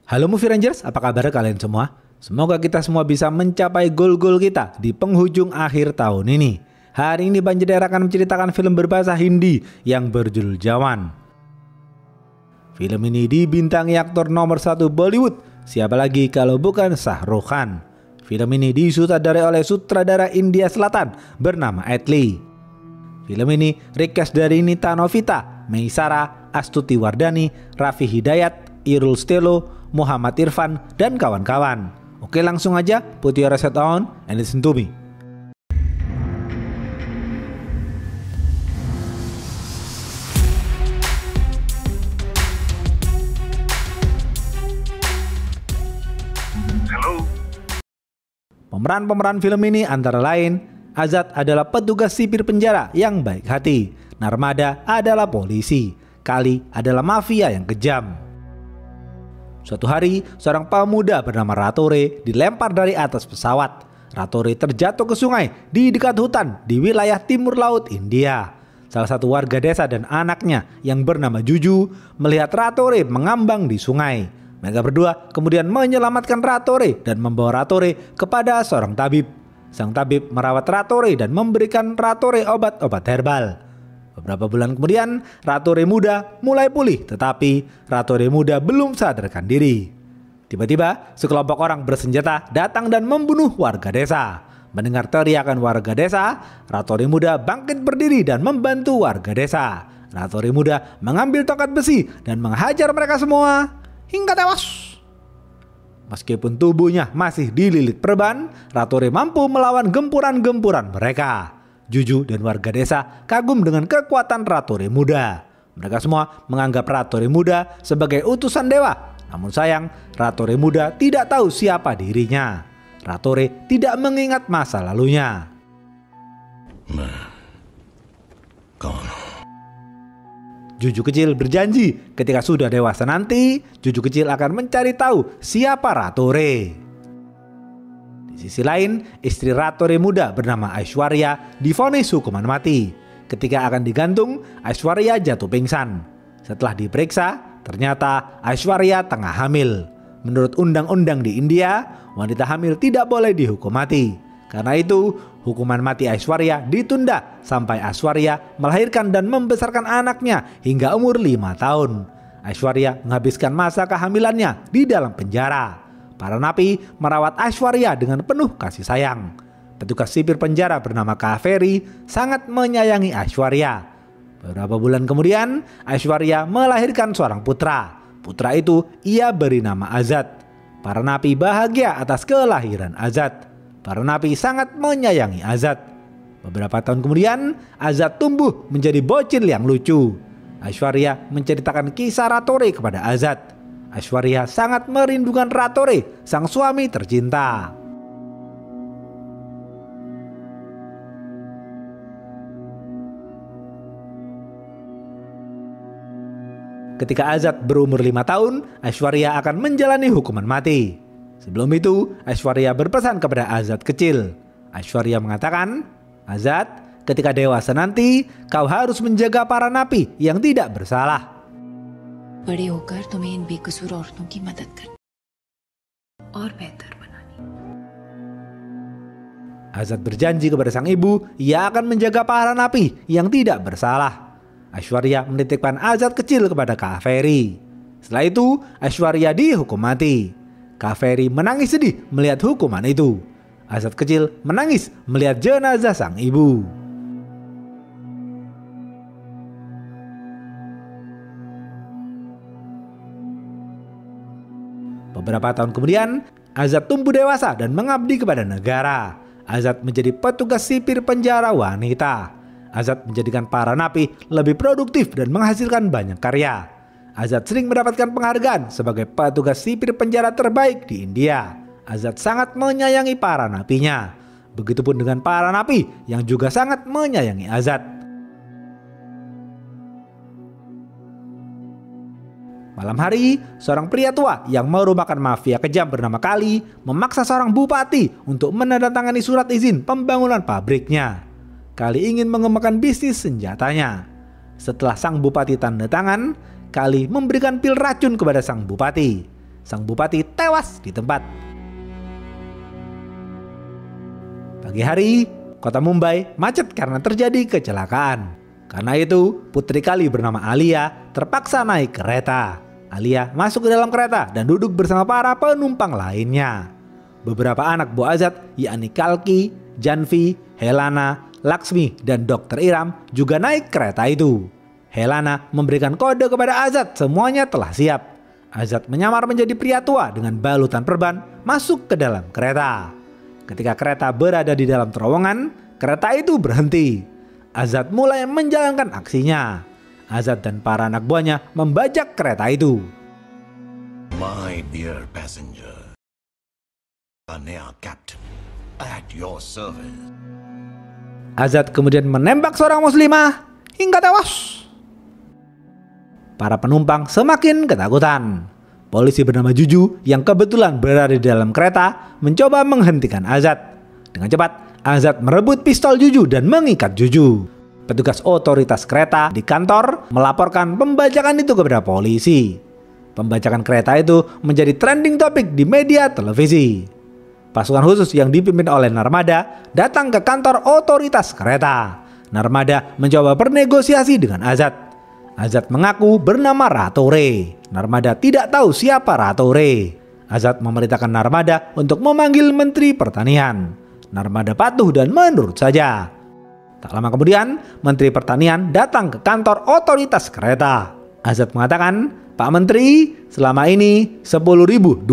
Halo Movie Rangers, apa kabar kalian semua? Semoga kita semua bisa mencapai goal-goal kita di penghujung akhir tahun ini. Hari ini Bang Jeder akan menceritakan film berbahasa Hindi yang berjudul Jawan. Film ini dibintangi aktor nomor 1 Bollywood, siapa lagi kalau bukan Shah Rukh Khan. Film ini disutradarai oleh sutradara India Selatan bernama Atlee. Film ini recast dari Nita Novita, Meisara, Astuti Wardani, Raffi Hidayat, Irul Stelo, Muhammad Irfan, dan kawan-kawan. Oke, langsung aja put your headset on and listen to me. Halo. Pemeran-pemeran film ini antara lain Azad adalah petugas sipir penjara yang baik hati, Narmada adalah polisi, Kali adalah mafia yang kejam. Suatu hari, seorang pemuda bernama Ratore dilempar dari atas pesawat. Ratore terjatuh ke sungai di dekat hutan di wilayah timur laut India. Salah satu warga desa dan anaknya yang bernama Juju melihat Ratore mengambang di sungai. Mereka berdua kemudian menyelamatkan Ratore dan membawa Ratore kepada seorang tabib. Sang tabib merawat Ratore dan memberikan Ratore obat-obat herbal. Beberapa bulan kemudian, Ratore muda mulai pulih, tetapi Ratore muda belum sadarkan diri. Tiba-tiba, sekelompok orang bersenjata datang dan membunuh warga desa. Mendengar teriakan warga desa, Ratore muda bangkit berdiri dan membantu warga desa. Ratore muda mengambil tongkat besi dan menghajar mereka semua hingga tewas. Meskipun tubuhnya masih dililit perban, Ratore mampu melawan gempuran-gempuran mereka. Juju dan warga desa kagum dengan kekuatan Ratore muda. Mereka semua menganggap Ratore muda sebagai utusan dewa. Namun sayang, Ratore muda tidak tahu siapa dirinya. Ratore tidak mengingat masa lalunya. Juju kecil berjanji ketika sudah dewasa nanti, Juju kecil akan mencari tahu siapa Ratore. Di sisi lain, istri Ratore muda bernama Aishwarya divonis hukuman mati. Ketika akan digantung, Aishwarya jatuh pingsan. Setelah diperiksa, ternyata Aishwarya tengah hamil. Menurut undang-undang di India, wanita hamil tidak boleh dihukum mati. Karena itu, hukuman mati Aishwarya ditunda sampai Aishwarya melahirkan dan membesarkan anaknya hingga umur 5 tahun. Aishwarya menghabiskan masa kehamilannya di dalam penjara. Para napi merawat Aishwarya dengan penuh kasih sayang. Petugas sipir penjara bernama Kaveri sangat menyayangi Aishwarya. Beberapa bulan kemudian, Aishwarya melahirkan seorang putra. Putra itu ia beri nama Azad. Para napi bahagia atas kelahiran Azad. Para napi sangat menyayangi Azad. Beberapa tahun kemudian, Azad tumbuh menjadi bocil yang lucu. Aishwarya menceritakan kisah Ratore kepada Azad. Aishwarya sangat merindukan Ratore, sang suami tercinta. Ketika Azad berumur 5 tahun, Aishwarya akan menjalani hukuman mati. Sebelum itu, Aishwarya berpesan kepada Azad kecil. Aishwarya mengatakan, "Azad, ketika dewasa nanti, kau harus menjaga para napi yang tidak bersalah. बड़े होकर तुम्हें इन बेकसूर औरतों की मदद करनी और बेहतर बनानी." Azad berjanji kepada sang ibu, ia akan menjaga para napi yang tidak bersalah. Aishwarya menitipkan Azad kecil kepada Kaveri. Setelah itu, Aishwarya dihukum mati. Kaveri menangis sedih melihat hukuman itu. Azad kecil menangis melihat jenazah sang ibu. Beberapa tahun kemudian, Azad tumbuh dewasa dan mengabdi kepada negara. Azad menjadi petugas sipir penjara wanita. Azad menjadikan para napi lebih produktif dan menghasilkan banyak karya. Azad sering mendapatkan penghargaan sebagai petugas sipir penjara terbaik di India. Azad sangat menyayangi para napinya. Begitupun dengan para napi yang juga sangat menyayangi Azad. Malam hari, seorang pria tua yang merupakan mafia kejam bernama Kali memaksa seorang bupati untuk menandatangani surat izin pembangunan pabriknya. Kali ingin mengembangkan bisnis senjatanya. Setelah sang bupati tanda tangan, Kali memberikan pil racun kepada sang bupati. sang bupati tewas di tempat. Pagi hari, kota Mumbai macet karena terjadi kecelakaan. Karena itu, putri Kali bernama Alia terpaksa naik kereta. Alia masuk ke dalam kereta dan duduk bersama para penumpang lainnya. Beberapa anak Bu Azad, yakni Kalki, Janvi, Helana, Laksmi, dan Dr. Iram juga naik kereta itu. Helana memberikan kode kepada Azad semuanya telah siap. Azad menyamar menjadi pria tua dengan balutan perban masuk ke dalam kereta. Ketika kereta berada di dalam terowongan, kereta itu berhenti. Azad mulai menjalankan aksinya. Azad dan para anak buahnya membajak kereta itu. My dear passenger, Anea Captain, at your service. Azad kemudian menembak seorang muslimah hingga tewas. Para penumpang semakin ketakutan. Polisi bernama Juju yang kebetulan berada di dalam kereta mencoba menghentikan Azad. Dengan cepat, Azad merebut pistol Juju dan mengikat Juju. Petugas otoritas kereta di kantor melaporkan pembajakan itu kepada polisi. Pembajakan kereta itu menjadi trending topik di media televisi. Pasukan khusus yang dipimpin oleh Narmada datang ke kantor otoritas kereta. Narmada mencoba bernegosiasi dengan Azad. Azad mengaku bernama Ratore. Narmada tidak tahu siapa Ratore. Azad memerintahkan Narmada untuk memanggil Menteri Pertanian. Narmada patuh dan menurut saja. Tak lama kemudian, Menteri Pertanian datang ke kantor otoritas kereta. Azad mengatakan, Pak Menteri, selama ini 10.281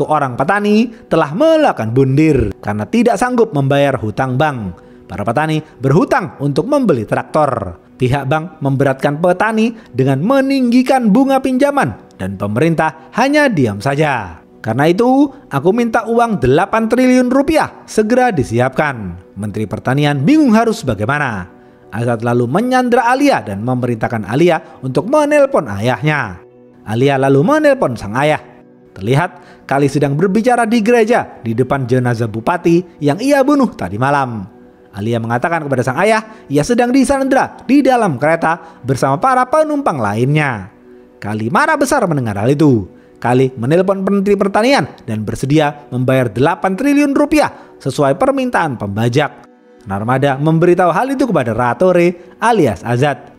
orang petani telah melakukan bundir karena tidak sanggup membayar hutang bank. Para petani berhutang untuk membeli traktor. Pihak bank memberatkan petani dengan meninggikan bunga pinjaman dan pemerintah hanya diam saja. Karena itu, aku minta uang 8 triliun rupiah segera disiapkan. Menteri Pertanian bingung harus bagaimana. Azad lalu menyandra Alia dan memerintahkan Alia untuk menelpon ayahnya. Alia lalu menelpon sang ayah. Terlihat Kali sedang berbicara di gereja di depan jenazah bupati yang ia bunuh tadi malam. Alia mengatakan kepada sang ayah, ia sedang disandra di dalam kereta bersama para penumpang lainnya. Kali marah besar mendengar hal itu. Kali menelpon Menteri Pertanian dan bersedia membayar 8 triliun rupiah sesuai permintaan pembajak. Narmada memberitahu hal itu kepada Ratore alias Azad.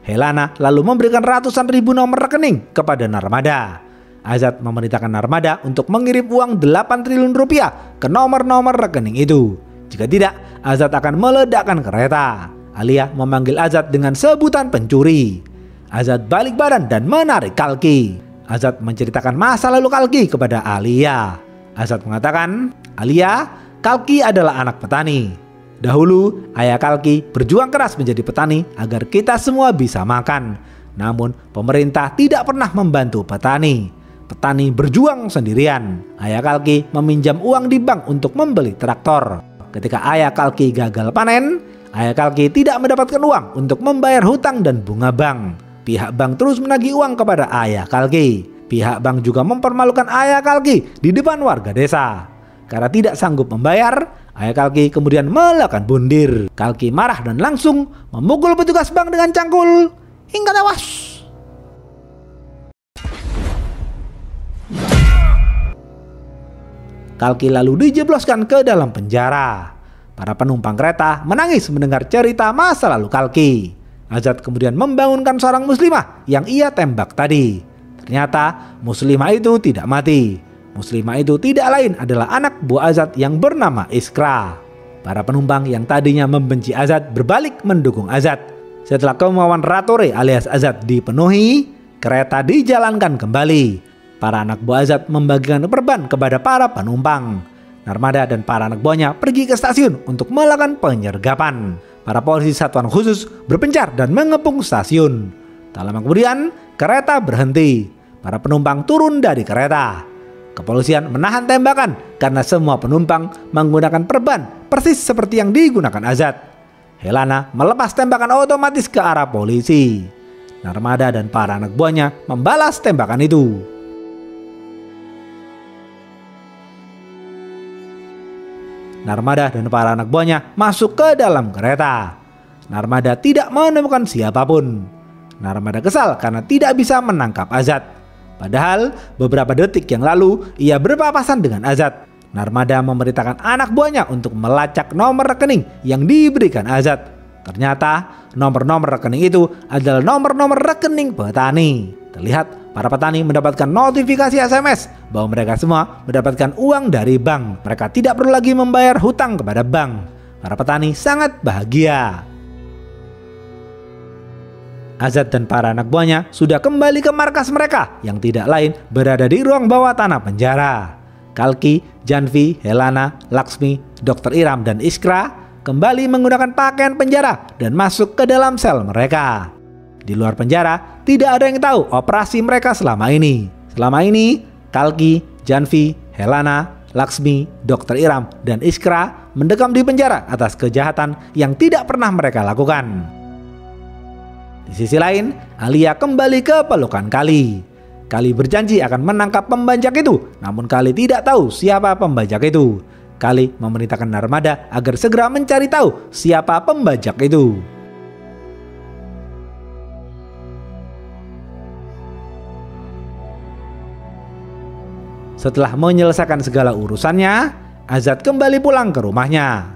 Helana lalu memberikan ratusan ribu nomor rekening kepada Narmada. Azad memerintahkan Narmada untuk mengirim uang 8 triliun rupiah ke nomor-nomor rekening itu. Jika tidak, Azad akan meledakkan kereta. Alia memanggil Azad dengan sebutan pencuri. Azad balik badan dan menarik Kalki. Azad menceritakan masa lalu Kalki kepada Alia. Azad mengatakan, Alia, Kalki adalah anak petani. Dahulu, ayah Kalki berjuang keras menjadi petani agar kita semua bisa makan. Namun, pemerintah tidak pernah membantu petani. Petani berjuang sendirian. Ayah Kalki meminjam uang di bank untuk membeli traktor. Ketika ayah Kalki gagal panen, ayah Kalki tidak mendapatkan uang untuk membayar hutang dan bunga bank. Pihak bank terus menagih uang kepada ayah Kalki. Pihak bank juga mempermalukan ayah Kalki di depan warga desa. Karena tidak sanggup membayar, ayah Kalki kemudian melakukan bundir. Kalki marah dan langsung memukul petugas bank dengan cangkul hingga tewas. Kalki lalu dijebloskan ke dalam penjara. Para penumpang kereta menangis mendengar cerita masa lalu Kalki. Azad kemudian membangunkan seorang muslimah yang ia tembak tadi. Ternyata muslimah itu tidak mati. Muslimah itu tidak lain adalah anak buah Azad yang bernama Iskra. Para penumpang yang tadinya membenci Azad berbalik mendukung Azad. Setelah kemauan Ratore alias Azad dipenuhi, kereta dijalankan kembali. Para anak buah Azad membagikan perban kepada para penumpang. Narmada dan para anak buahnya pergi ke stasiun untuk melakukan penyergapan. Para polisi satuan khusus berpencar dan mengepung stasiun. Tak lama kemudian, kereta berhenti. Para penumpang turun dari kereta. Kepolisian menahan tembakan karena semua penumpang menggunakan perban persis seperti yang digunakan Azad. Helana melepas tembakan otomatis ke arah polisi. Narmada dan para anak buahnya membalas tembakan itu. Narmada dan para anak buahnya masuk ke dalam kereta. Narmada tidak menemukan siapapun. Narmada kesal karena tidak bisa menangkap Azad. Padahal beberapa detik yang lalu ia berpapasan dengan Azad. Narmada memerintahkan anak buahnya untuk melacak nomor rekening yang diberikan Azad. Ternyata nomor-nomor rekening itu adalah nomor-nomor rekening petani. Terlihat para petani mendapatkan notifikasi SMS bahwa mereka semua mendapatkan uang dari bank. Mereka tidak perlu lagi membayar hutang kepada bank. Para petani sangat bahagia. Azad dan para anak buahnya sudah kembali ke markas mereka yang tidak lain berada di ruang bawah tanah penjara. Kalki, Janvi, Helana, Laksmi, Dr. Iram, dan Iskra kembali menggunakan pakaian penjara dan masuk ke dalam sel mereka. Di luar penjara, tidak ada yang tahu operasi mereka selama ini. Selama ini, Kalki, Janvi, Helana, Laksmi, Dr. Iram, dan Iskra mendekam di penjara atas kejahatan yang tidak pernah mereka lakukan. Di sisi lain, Alia kembali ke pelukan Kali. Kali berjanji akan menangkap pembajak itu, namun Kali tidak tahu siapa pembajak itu. Kali memerintahkan Narmada agar segera mencari tahu siapa pembajak itu. Setelah menyelesaikan segala urusannya, Azad kembali pulang ke rumahnya.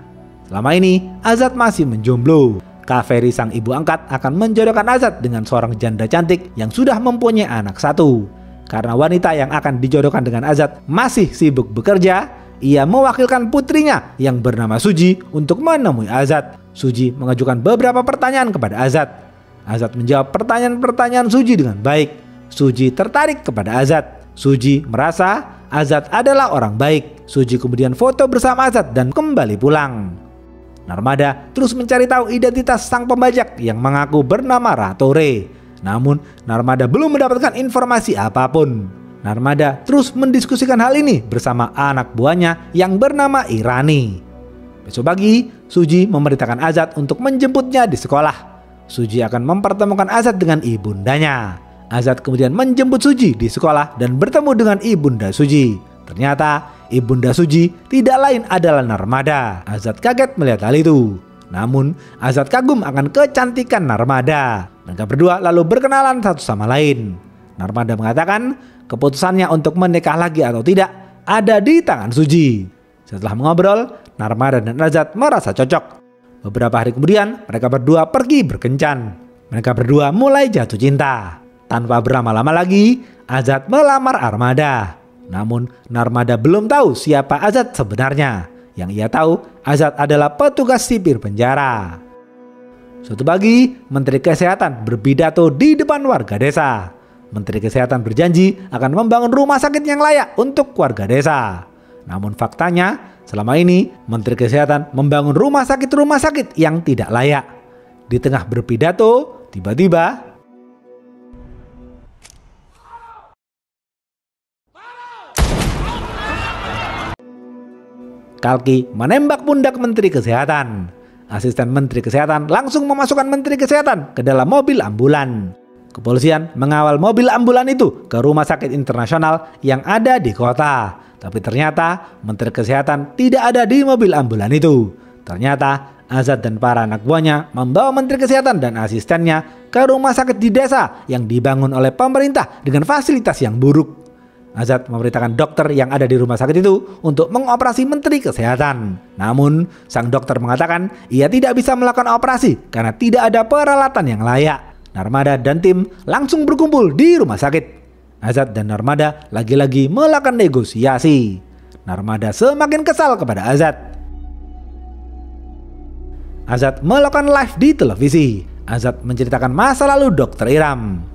Selama ini, Azad masih menjomblo. Kaveri sang ibu angkat akan menjodohkan Azad dengan seorang janda cantik yang sudah mempunyai anak satu. Karena wanita yang akan dijodohkan dengan Azad masih sibuk bekerja, ia mewakilkan putrinya yang bernama Suji untuk menemui Azad. Suji mengajukan beberapa pertanyaan kepada Azad. Azad menjawab pertanyaan-pertanyaan Suji dengan baik. Suji tertarik kepada Azad. Suji merasa Azad adalah orang baik. Suji kemudian foto bersama Azad dan kembali pulang. Narmada terus mencari tahu identitas sang pembajak yang mengaku bernama Ratore. Namun Narmada belum mendapatkan informasi apapun. Narmada terus mendiskusikan hal ini bersama anak buahnya yang bernama Irani. Besok pagi, Suji memerintahkan Azad untuk menjemputnya di sekolah. Suji akan mempertemukan Azad dengan ibundanya. Azad kemudian menjemput Suji di sekolah dan bertemu dengan ibunda Suji. Ternyata ibunda Suji tidak lain adalah Narmada. Azad kaget melihat hal itu. Namun Azad kagum akan kecantikan Narmada. Mereka berdua lalu berkenalan satu sama lain. Narmada mengatakan keputusannya untuk menikah lagi atau tidak ada di tangan Suji. Setelah mengobrol, Narmada dan Azad merasa cocok. Beberapa hari kemudian mereka berdua pergi berkencan. Mereka berdua mulai jatuh cinta. Tanpa berlama-lama lagi, Azad melamar Armada. Namun Narmada belum tahu siapa Azad sebenarnya. Yang ia tahu, Azad adalah petugas sipir penjara. Suatu pagi, Menteri Kesehatan berpidato di depan warga desa. Menteri Kesehatan berjanji akan membangun rumah sakit yang layak untuk warga desa. Namun faktanya, selama ini Menteri Kesehatan membangun rumah sakit yang tidak layak. Di tengah berpidato, tiba-tiba Kalki menembak pundak Menteri Kesehatan. Asisten Menteri Kesehatan langsung memasukkan Menteri Kesehatan ke dalam mobil ambulan. Kepolisian mengawal mobil ambulan itu ke rumah sakit internasional yang ada di kota. Tapi ternyata Menteri Kesehatan tidak ada di mobil ambulan itu. Ternyata Azad dan para anak buahnya membawa Menteri Kesehatan dan asistennya ke rumah sakit di desa yang dibangun oleh pemerintah dengan fasilitas yang buruk. Azad memerintahkan dokter yang ada di rumah sakit itu untuk mengoperasi Menteri Kesehatan. Namun, sang dokter mengatakan ia tidak bisa melakukan operasi karena tidak ada peralatan yang layak. Narmada dan tim langsung berkumpul di rumah sakit. Azad dan Narmada lagi-lagi melakukan negosiasi. Narmada semakin kesal kepada Azad. Azad melakukan live di televisi. Azad menceritakan masa lalu Dr. Iram.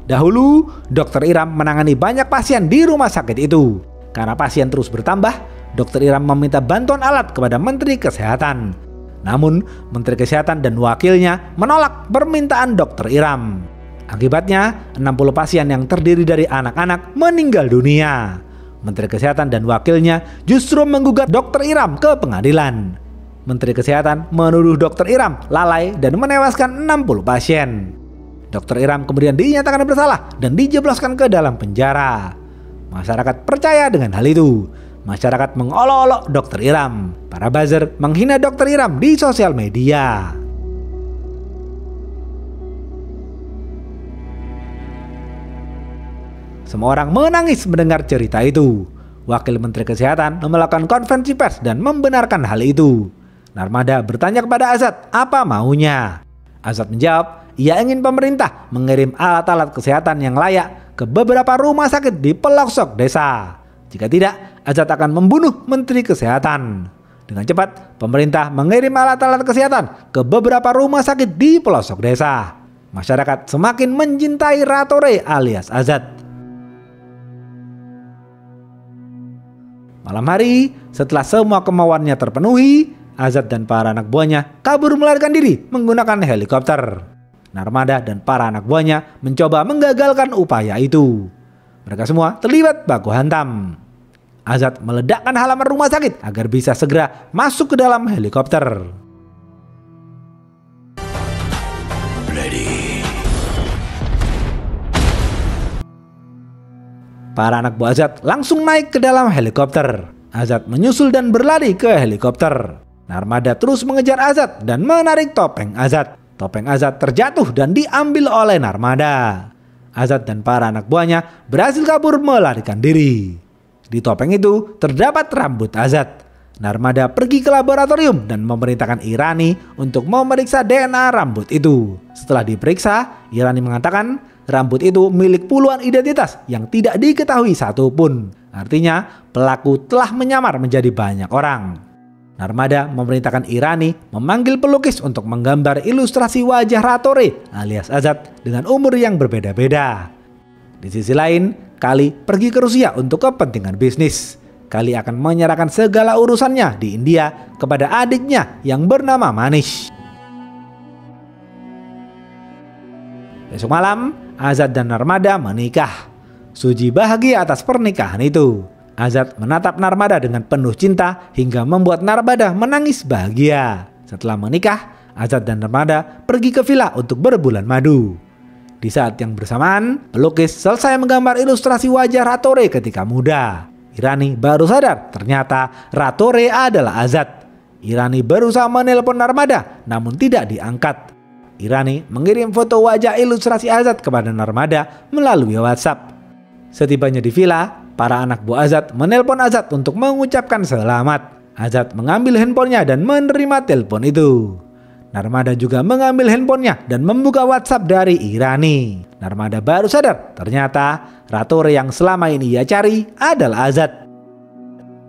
Dahulu, Dr. Iram menangani banyak pasien di rumah sakit itu. Karena pasien terus bertambah, Dr. Iram meminta bantuan alat kepada Menteri Kesehatan. Namun, Menteri Kesehatan dan wakilnya menolak permintaan Dr. Iram. Akibatnya, 60 pasien yang terdiri dari anak-anak meninggal dunia. Menteri Kesehatan dan wakilnya justru menggugat Dr. Iram ke pengadilan. Menteri Kesehatan menuduh Dr. Iram lalai dan menewaskan 60 pasien. Dr. Iram kemudian dinyatakan bersalah dan dijebloskan ke dalam penjara. Masyarakat percaya dengan hal itu. Masyarakat mengolok-olok Dr. Iram. Para buzzer menghina Dr. Iram di sosial media. Semua orang menangis mendengar cerita itu. Wakil Menteri Kesehatan melakukan konferensi pers dan membenarkan hal itu. Narmada bertanya kepada Azad apa maunya. Azad menjawab, ia ingin pemerintah mengirim alat-alat kesehatan yang layak ke beberapa rumah sakit di pelosok desa. Jika tidak, Azad akan membunuh Menteri Kesehatan. Dengan cepat, pemerintah mengirim alat-alat kesehatan ke beberapa rumah sakit di pelosok desa. Masyarakat semakin mencintai Ratore alias Azad. Malam hari, setelah semua kemauannya terpenuhi, Azad dan para anak buahnya kabur melarikan diri menggunakan helikopter. Narmada dan para anak buahnya mencoba menggagalkan upaya itu. Mereka semua terlibat baku hantam. Azad meledakkan halaman rumah sakit agar bisa segera masuk ke dalam helikopter. Ready. Para anak buah Azad langsung naik ke dalam helikopter. Azad menyusul dan berlari ke helikopter. Narmada terus mengejar Azad dan menarik topeng Azad. Topeng Azad terjatuh dan diambil oleh Narmada. Azad dan para anak buahnya berhasil kabur melarikan diri. Di topeng itu terdapat rambut Azad. Narmada pergi ke laboratorium dan memerintahkan Irani untuk memeriksa DNA rambut itu. Setelah diperiksa, Irani mengatakan rambut itu milik puluhan identitas yang tidak diketahui satupun. Artinya pelaku telah menyamar menjadi banyak orang. Narmada memerintahkan Irani memanggil pelukis untuk menggambar ilustrasi wajah Ratore alias Azad dengan umur yang berbeda-beda. Di sisi lain, Kali pergi ke Rusia untuk kepentingan bisnis. Kali akan menyerahkan segala urusannya di India kepada adiknya yang bernama Manish. Besok malam, Azad dan Narmada menikah. Suji bahagia atas pernikahan itu. Azad menatap Narmada dengan penuh cinta hingga membuat Narmada menangis bahagia. Setelah menikah, Azad dan Narmada pergi ke villa untuk berbulan madu. Di saat yang bersamaan, pelukis selesai menggambar ilustrasi wajah Ratore ketika muda. Irani baru sadar ternyata Ratore adalah Azad. Irani berusaha menelpon Narmada namun tidak diangkat. Irani mengirim foto wajah ilustrasi Azad kepada Narmada melalui WhatsApp. Setibanya di villa, para anak buah Azad menelpon Azad untuk mengucapkan selamat. Azad mengambil handphonenya dan menerima telepon itu. Narmada juga mengambil handphonenya dan membuka WhatsApp dari Irani. Narmada baru sadar ternyata Ratore yang selama ini ia cari adalah Azad.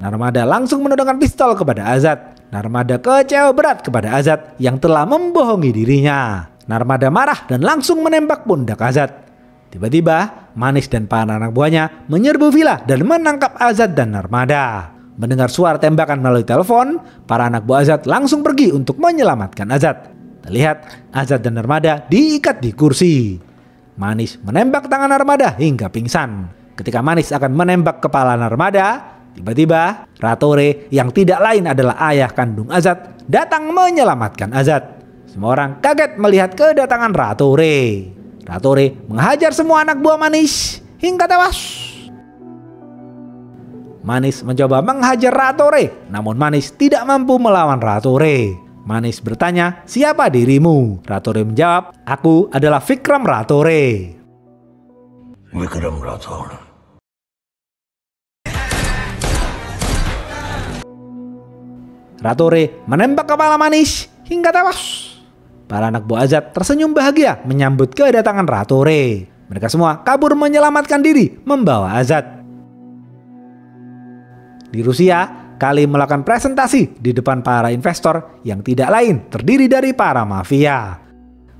Narmada langsung menodongkan pistol kepada Azad. Narmada kecewa berat kepada Azad yang telah membohongi dirinya. Narmada marah dan langsung menembak pundak Azad. Tiba-tiba, Manish dan para anak buahnya menyerbu villa dan menangkap Azad dan Narmada. Mendengar suara tembakan melalui telepon, para anak buah Azad langsung pergi untuk menyelamatkan Azad. Terlihat Azad dan Narmada diikat di kursi. Manish menembak tangan Narmada hingga pingsan. Ketika Manish akan menembak kepala Narmada, tiba-tiba Ratore yang tidak lain adalah ayah kandung Azad datang menyelamatkan Azad. Semua orang kaget melihat kedatangan Ratore. Ratore menghajar semua anak buah Manish hingga tewas. Manish mencoba menghajar Ratore, namun Manish tidak mampu melawan Ratore. Manish bertanya, "Siapa dirimu?" Ratore menjawab, "Aku adalah Vikram Ratore." Vikram Rathore. Ratore menembak kepala Manish hingga tewas. Para anak buah Azad tersenyum bahagia menyambut kedatangan Ratore. Mereka semua kabur menyelamatkan diri membawa Azad. Di Rusia, Kali melakukan presentasi di depan para investor yang tidak lain terdiri dari para mafia.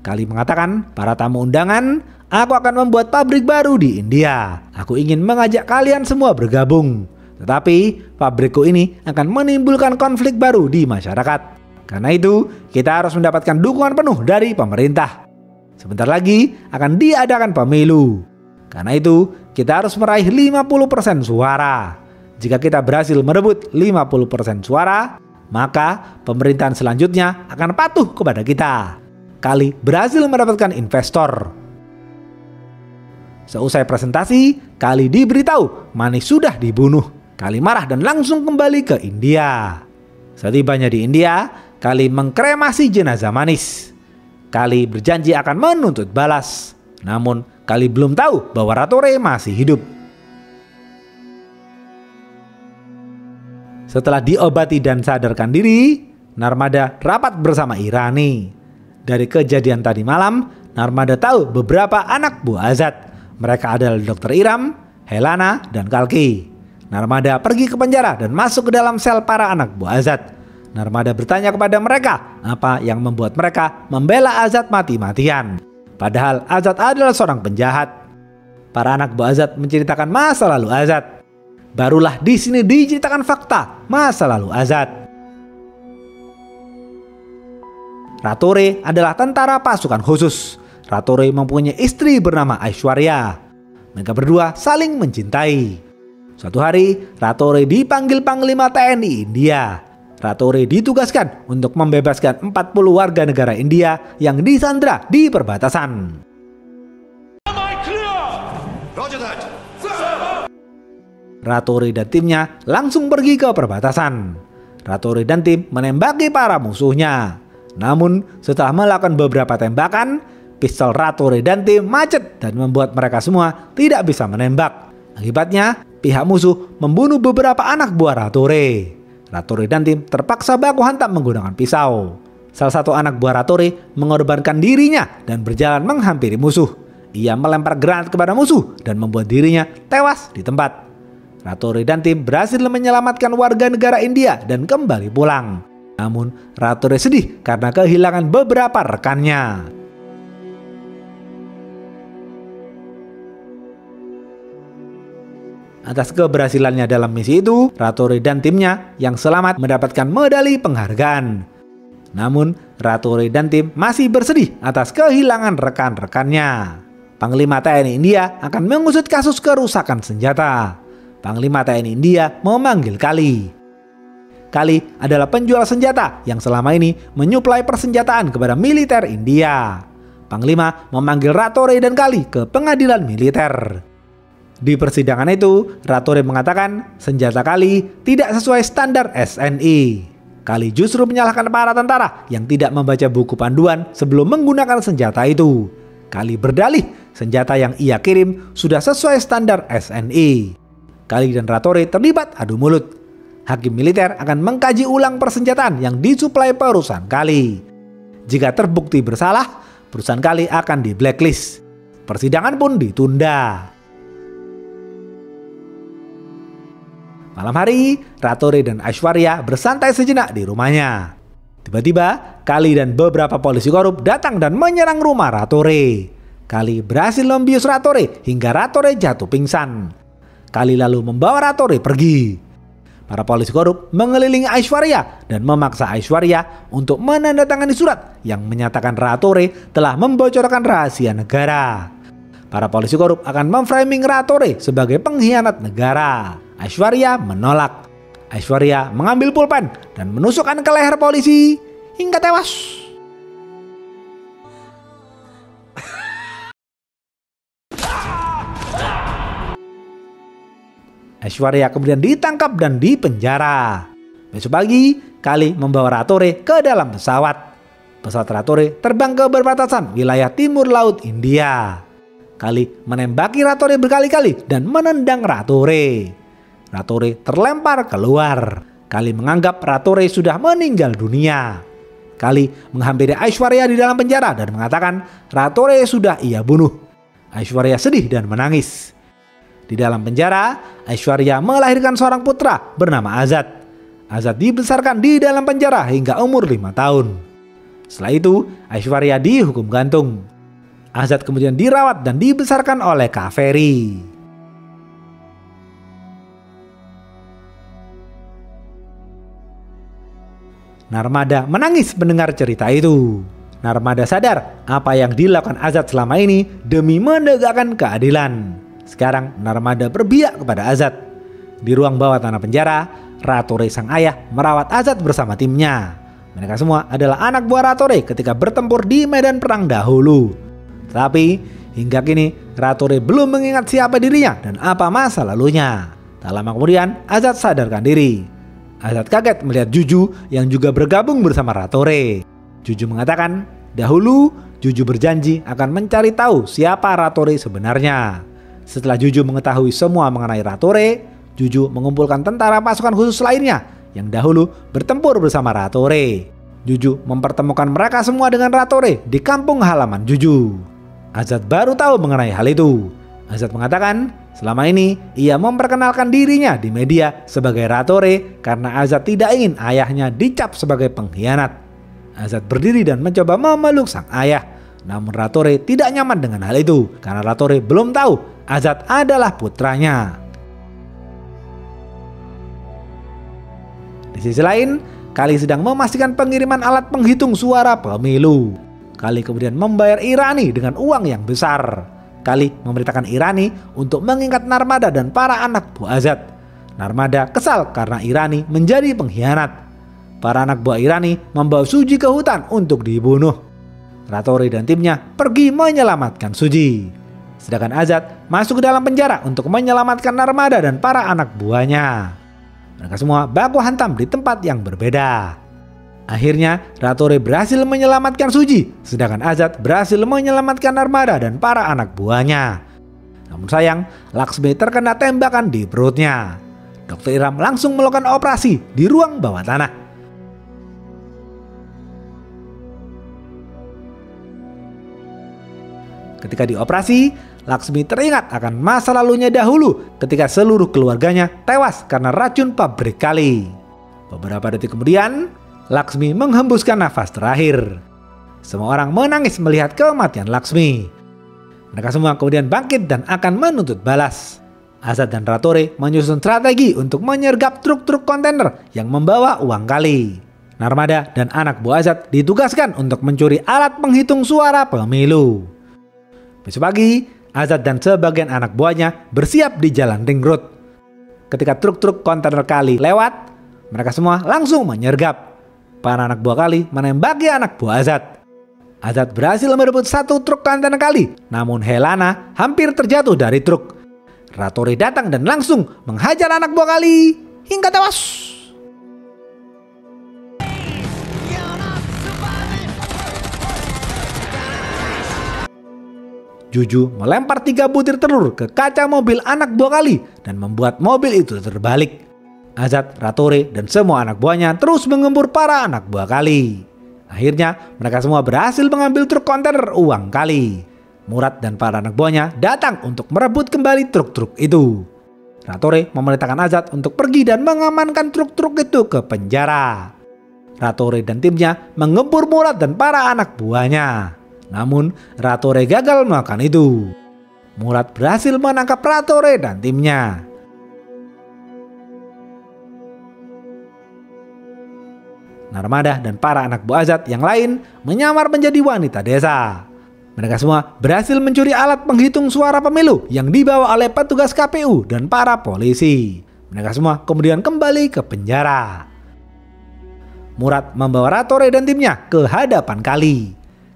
Kali mengatakan, "Para tamu undangan, aku akan membuat pabrik baru di India. Aku ingin mengajak kalian semua bergabung. Tetapi pabrikku ini akan menimbulkan konflik baru di masyarakat. Karena itu, kita harus mendapatkan dukungan penuh dari pemerintah. Sebentar lagi akan diadakan pemilu. Karena itu, kita harus meraih 50% suara. Jika kita berhasil merebut 50% suara, maka pemerintahan selanjutnya akan patuh kepada kita." Kali berhasil mendapatkan investor. Seusai presentasi, Kali diberitahu Manish sudah dibunuh. Kali marah dan langsung kembali ke India. Setibanya di India, Kali mengkremasi jenazah Manish. Kali berjanji akan menuntut balas. Namun Kali belum tahu bahwa Ratore masih hidup. Setelah diobati dan sadarkan diri, Narmada rapat bersama Irani. Dari kejadian tadi malam, Narmada tahu beberapa anak buah Azad. Mereka adalah Dr. Iram, Helana, dan Kalki. Narmada pergi ke penjara dan masuk ke dalam sel para anak buah Azad. Narmada bertanya kepada mereka apa yang membuat mereka membela Azad mati-matian. Padahal Azad adalah seorang penjahat. Para anak buah Azad menceritakan masa lalu Azad. Barulah di sini diceritakan fakta masa lalu Azad. Ratore adalah tentara pasukan khusus. Ratore mempunyai istri bernama Aishwarya. Mereka berdua saling mencintai. Suatu hari, Ratore dipanggil Panglima TNI India. Ratore ditugaskan untuk membebaskan 40 warga negara India yang disandra di perbatasan. Ratore dan timnya langsung pergi ke perbatasan. Ratore dan tim menembaki para musuhnya. Namun setelah melakukan beberapa tembakan, pistol Ratore dan tim macet dan membuat mereka semua tidak bisa menembak. Akibatnya, pihak musuh membunuh beberapa anak buah Ratore. Ratore dan tim terpaksa baku hantam menggunakan pisau. Salah satu anak buah Ratore mengorbankan dirinya dan berjalan menghampiri musuh. Ia melempar granat kepada musuh dan membuat dirinya tewas di tempat. Ratore dan tim berhasil menyelamatkan warga negara India dan kembali pulang. Namun Ratore sedih karena kehilangan beberapa rekannya. Atas keberhasilannya dalam misi itu, Ratore dan timnya yang selamat mendapatkan medali penghargaan. Namun, Ratore dan tim masih bersedih atas kehilangan rekan-rekannya. Panglima TNI India akan mengusut kasus kerusakan senjata. Panglima TNI India memanggil Kali. Kali adalah penjual senjata yang selama ini menyuplai persenjataan kepada militer India. Panglima memanggil Ratore dan Kali ke pengadilan militer. Di persidangan itu, Ratore mengatakan senjata Kali tidak sesuai standar SNI. Kali justru menyalahkan para tentara yang tidak membaca buku panduan sebelum menggunakan senjata itu. Kali berdalih senjata yang ia kirim sudah sesuai standar SNI. Kali dan Ratore terlibat adu mulut. Hakim militer akan mengkaji ulang persenjataan yang disuplai perusahaan Kali. Jika terbukti bersalah, perusahaan Kali akan di blacklist. Persidangan pun ditunda. Malam hari, Ratore dan Aishwarya bersantai sejenak di rumahnya. Tiba-tiba, Kali dan beberapa polisi korup datang dan menyerang rumah Ratore. Kali berhasil membius Ratore hingga Ratore jatuh pingsan. Kali lalu membawa Ratore pergi. Para polisi korup mengelilingi Aishwarya dan memaksa Aishwarya untuk menandatangani surat yang menyatakan Ratore telah membocorkan rahasia negara. Para polisi korup akan memframing Ratore sebagai pengkhianat negara. Aishwarya menolak. Aishwarya mengambil pulpen dan menusukkan ke leher polisi hingga tewas. Aishwarya kemudian ditangkap dan dipenjara. Besok pagi, Kali membawa Ratore ke dalam pesawat. Pesawat Ratore terbang ke perbatasan wilayah timur laut India. Kali menembaki Ratore berkali-kali dan menendang Ratore. Ratore terlempar keluar. Kali menganggap Ratore sudah meninggal dunia. Kali menghampiri Aishwarya di dalam penjara dan mengatakan Ratore sudah ia bunuh. Aishwarya sedih dan menangis. Di dalam penjara, Aishwarya melahirkan seorang putra bernama Azad. Azad dibesarkan di dalam penjara hingga umur 5 tahun. Setelah itu, Aishwarya dihukum gantung. Azad kemudian dirawat dan dibesarkan oleh Kaveri. Narmada menangis mendengar cerita itu. Narmada sadar apa yang dilakukan Azad selama ini demi menegakkan keadilan. Sekarang Narmada berpihak kepada Azad. Di ruang bawah tanah penjara, Ratore sang ayah merawat Azad bersama timnya. Mereka semua adalah anak buah Ratore ketika bertempur di medan perang dahulu. Tapi hingga kini Ratore belum mengingat siapa dirinya dan apa masa lalunya. Tak lama kemudian Azad sadarkan diri. Azad kaget melihat Juju yang juga bergabung bersama Ratore. Juju mengatakan, dahulu Juju berjanji akan mencari tahu siapa Rattore sebenarnya. Setelah Juju mengetahui semua mengenai Rattore, Juju mengumpulkan tentara pasukan khusus lainnya yang dahulu bertempur bersama Rattore. Juju mempertemukan mereka semua dengan Rattore di kampung halaman Juju. Azat baru tahu mengenai hal itu. Azat mengatakan selama ini ia memperkenalkan dirinya di media sebagai Rattore karena Azat tidak ingin ayahnya dicap sebagai pengkhianat. Azat berdiri dan mencoba memeluk sang ayah. Namun Rattore tidak nyaman dengan hal itu karena Rattore belum tahu Azat adalah putranya. Di sisi lain, Kali sedang memastikan pengiriman alat penghitung suara pemilu. Kali kemudian membayar Irani dengan uang yang besar. Kali memerintahkan Irani untuk mengingat Narmada dan para anak buah Azat. Narmada kesal karena Irani menjadi pengkhianat. Para anak buah Irani membawa Suji ke hutan untuk dibunuh. Rattore dan timnya pergi menyelamatkan Suji. Sedangkan Azat masuk ke dalam penjara untuk menyelamatkan Narmada dan para anak buahnya. Mereka semua baku hantam di tempat yang berbeda. Akhirnya Rattore berhasil menyelamatkan Suji, sedangkan Azat berhasil menyelamatkan Narmada dan para anak buahnya. Namun sayang, Laksmi terkena tembakan di perutnya. Dr. Iram langsung melakukan operasi di ruang bawah tanah. Ketika dioperasi, Laksmi teringat akan masa lalunya dahulu ketika seluruh keluarganya tewas karena racun pabrik Kali. Beberapa detik kemudian, Laksmi menghembuskan nafas terakhir. Semua orang menangis melihat kematian Laksmi. Mereka semua kemudian bangkit dan akan menuntut balas. Azat dan Rattore menyusun strategi untuk menyergap truk-truk kontainer yang membawa uang Kali. Narmada dan anak buah Azat ditugaskan untuk mencuri alat penghitung suara pemilu. Besok pagi, Azat dan sebagian anak buahnya bersiap di jalan ring road. Ketika truk-truk kontainer Kali lewat, mereka semua langsung menyergap. Para anak buah Kali menembaki anak buah Azat. Azat berhasil merebut satu truk kontainer Kali, namun Helana hampir terjatuh dari truk. Rattore datang dan langsung menghajar anak buah Kali hingga tewas. Juju melempar 3 butir telur ke kaca mobil anak buah Kali dan membuat mobil itu terbalik. Azat, Rattore, dan semua anak buahnya terus mengembur para anak buah Kali. Akhirnya mereka semua berhasil mengambil truk kontainer uang Kali. Murad dan para anak buahnya datang untuk merebut kembali truk-truk itu. Rattore memerintahkan Azat untuk pergi dan mengamankan truk-truk itu ke penjara. Rattore dan timnya mengembur Murad dan para anak buahnya. Namun Rattore gagal melakukan itu. Murad berhasil menangkap Rattore dan timnya. Narmada dan para anak buah Azat yang lain menyamar menjadi wanita desa. Mereka semua berhasil mencuri alat penghitung suara pemilu yang dibawa oleh petugas KPU dan para polisi. Mereka semua kemudian kembali ke penjara. Murad membawa Rattore dan timnya ke hadapan Kali.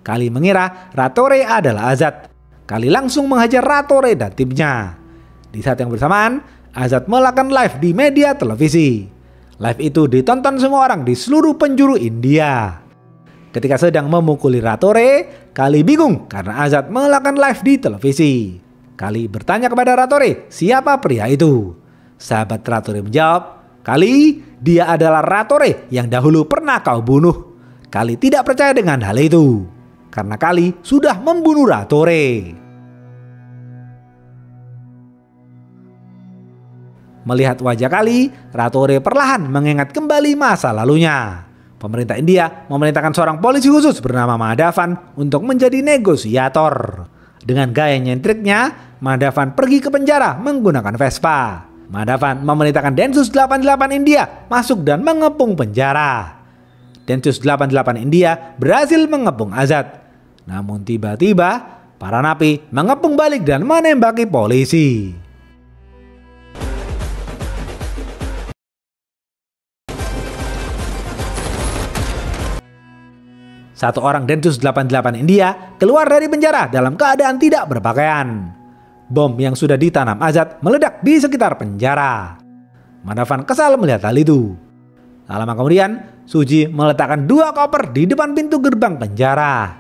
Kali mengira Rattore adalah Azat. Kali langsung menghajar Rattore dan timnya. Di saat yang bersamaan, Azat melakukan live di media televisi. Live itu ditonton semua orang di seluruh penjuru India. Ketika sedang memukuli Rattore, Kali bingung karena Azat melakukan live di televisi. Kali bertanya kepada Rattore, siapa pria itu? Sahabat Rattore menjawab, Kali, dia adalah Rattore yang dahulu pernah kau bunuh. Kali tidak percaya dengan hal itu. Karena Kali sudah membunuh Rattore. Melihat wajah Kali, Rattore perlahan mengingat kembali masa lalunya. Pemerintah India memerintahkan seorang polisi khusus bernama Madhavan untuk menjadi negosiator. Dengan gaya nyentriknya, Madhavan pergi ke penjara menggunakan Vespa. Madhavan memerintahkan Densus 88 India masuk dan mengepung penjara. Densus 88 India berhasil mengepung Azat. Namun tiba-tiba para napi mengepung balik dan menembaki polisi. Satu orang Densus 88 India keluar dari penjara dalam keadaan tidak berpakaian. Bom yang sudah ditanam Azat meledak di sekitar penjara. Madhavan kesal melihat hal itu. Tak lama kemudian, Suji meletakkan 2 koper di depan pintu gerbang penjara.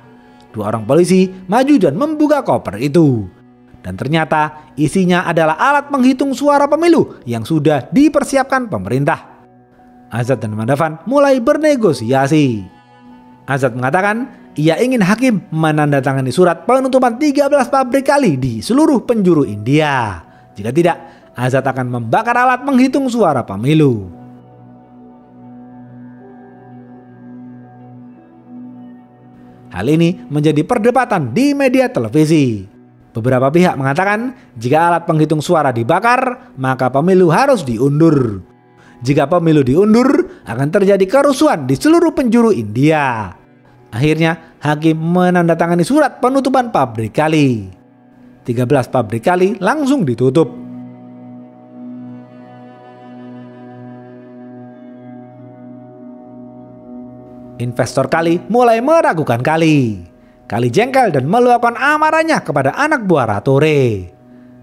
Dua orang polisi maju dan membuka koper itu. Dan ternyata isinya adalah alat penghitung suara pemilu yang sudah dipersiapkan pemerintah. Azad dan Madavan mulai bernegosiasi. Azad mengatakan ia ingin hakim menandatangani surat penutupan 13 pabrik kali di seluruh penjuru India. Jika tidak, Azad akan membakar alat penghitung suara pemilu. Hal ini menjadi perdebatan di media televisi. Beberapa pihak mengatakan jika alat penghitung suara dibakar, maka pemilu harus diundur. Jika pemilu diundur, akan terjadi kerusuhan di seluruh penjuru India. Akhirnya, hakim menandatangani surat penutupan pabrik kali. 13 pabrik kali langsung ditutup. Investor kali mulai meragukan kali. Kali jengkel dan meluapkan amarahnya kepada anak buah Ratore.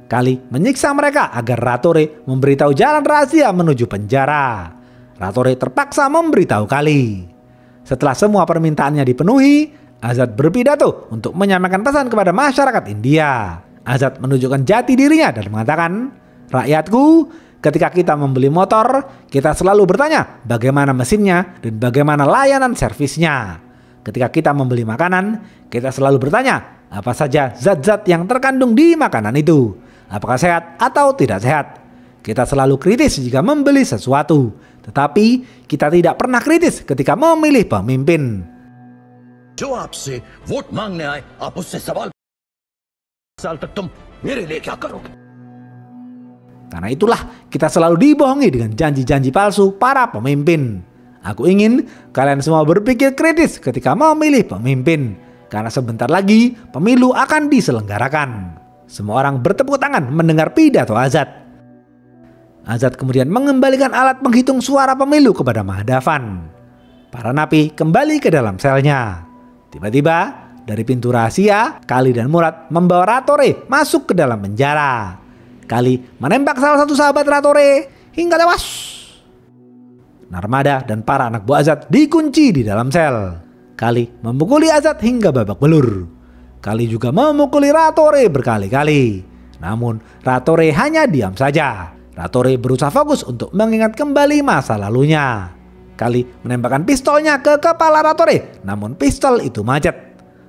Kali menyiksa mereka agar Ratore memberitahu jalan rahasia menuju penjara. Ratore terpaksa memberitahu Kali. Setelah semua permintaannya dipenuhi, Azad berpidato untuk menyampaikan pesan kepada masyarakat India. Azad menunjukkan jati dirinya dan mengatakan, "Rakyatku, ketika kita membeli motor, kita selalu bertanya bagaimana mesinnya dan bagaimana layanan servisnya. Ketika kita membeli makanan, kita selalu bertanya apa saja zat-zat yang terkandung di makanan itu. Apakah sehat atau tidak sehat? Kita selalu kritis jika membeli sesuatu, tetapi kita tidak pernah kritis ketika memilih pemimpin." जो आपसे वोट मांगने आए, आप उससे सवाल साल तक तुम मेरे लिए क्या करोगे? Karena itulah kita selalu dibohongi dengan janji-janji palsu para pemimpin. Aku ingin kalian semua berpikir kritis ketika memilih pemimpin, karena sebentar lagi pemilu akan diselenggarakan. Semua orang bertepuk tangan mendengar pidato Azad. Azad kemudian mengembalikan alat penghitung suara pemilu kepada Mahdavan. Para napi kembali ke dalam selnya. Tiba-tiba dari pintu rahasia, Kali dan Murad membawa Ratore masuk ke dalam penjara. Kali menembak salah satu sahabat Ratore hingga tewas. Narmada dan para anak buah Azad dikunci di dalam sel. Kali memukuli Azad hingga babak belur. Kali juga memukuli Ratore berkali-kali. Namun Ratore hanya diam saja. Ratore berusaha fokus untuk mengingat kembali masa lalunya. Kali menembakkan pistolnya ke kepala Ratore, namun pistol itu macet.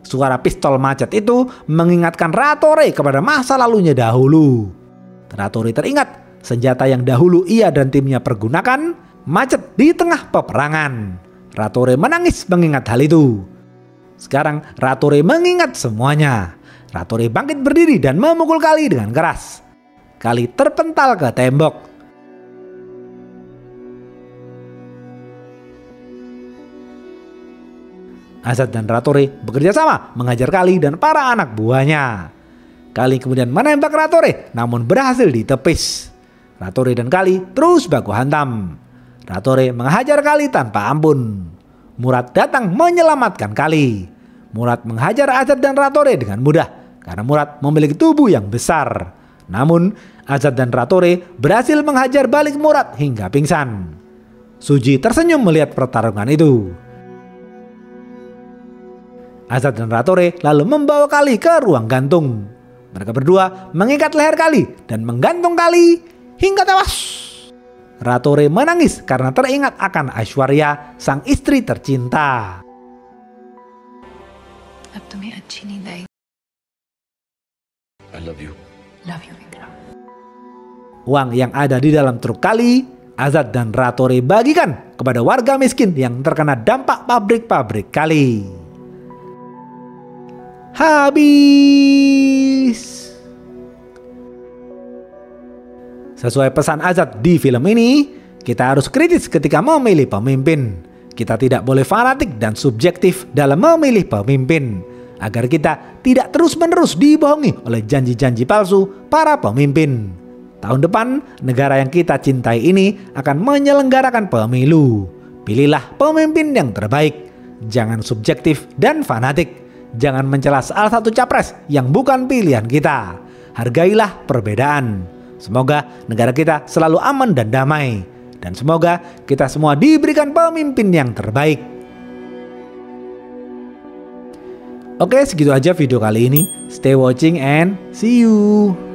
Suara pistol macet itu mengingatkan Ratore kepada masa lalunya dahulu. Ratore teringat senjata yang dahulu ia dan timnya pergunakan macet di tengah peperangan. Ratore menangis mengingat hal itu. Sekarang Ratore mengingat semuanya. Ratore bangkit berdiri dan memukul Kali dengan keras. Kali terpental ke tembok. Azad dan Ratore bekerja sama mengajar Kali dan para anak buahnya. Kali kemudian menembak Ratore namun berhasil ditepis. Ratore dan Kali terus baku hantam. Ratore menghajar Kali tanpa ampun. Murad datang menyelamatkan Kali. Murad menghajar Azad dan Ratore dengan mudah karena Murad memiliki tubuh yang besar. Namun Azad dan Ratore berhasil menghajar balik Murad hingga pingsan. Suji tersenyum melihat pertarungan itu. Azad dan Ratore lalu membawa Kali ke ruang gantung. Mereka berdua mengikat leher Kali dan menggantung Kali hingga tewas. Ratore menangis karena teringat akan Aishwarya, sang istri tercinta. अब तुम्हें अच्छी नींद आई. I love you. Love you, Vikram. Uang yang ada di dalam truk Kali, Azad dan Ratore bagikan kepada warga miskin yang terkena dampak pabrik-pabrik Kali. Habis. Sesuai pesan Azad di film ini, kita harus kritis ketika memilih pemimpin. Kita tidak boleh fanatik dan subjektif dalam memilih pemimpin, agar kita tidak terus-menerus dibohongi oleh janji-janji palsu para pemimpin. Tahun depan, negara yang kita cintai ini akan menyelenggarakan pemilu. Pilihlah pemimpin yang terbaik. Jangan subjektif dan fanatik. Jangan mencela salah satu capres yang bukan pilihan kita. Hargailah perbedaan. Semoga negara kita selalu aman dan damai. Dan semoga kita semua diberikan pemimpin yang terbaik. Oke, segitu aja video kali ini. Stay watching and see you.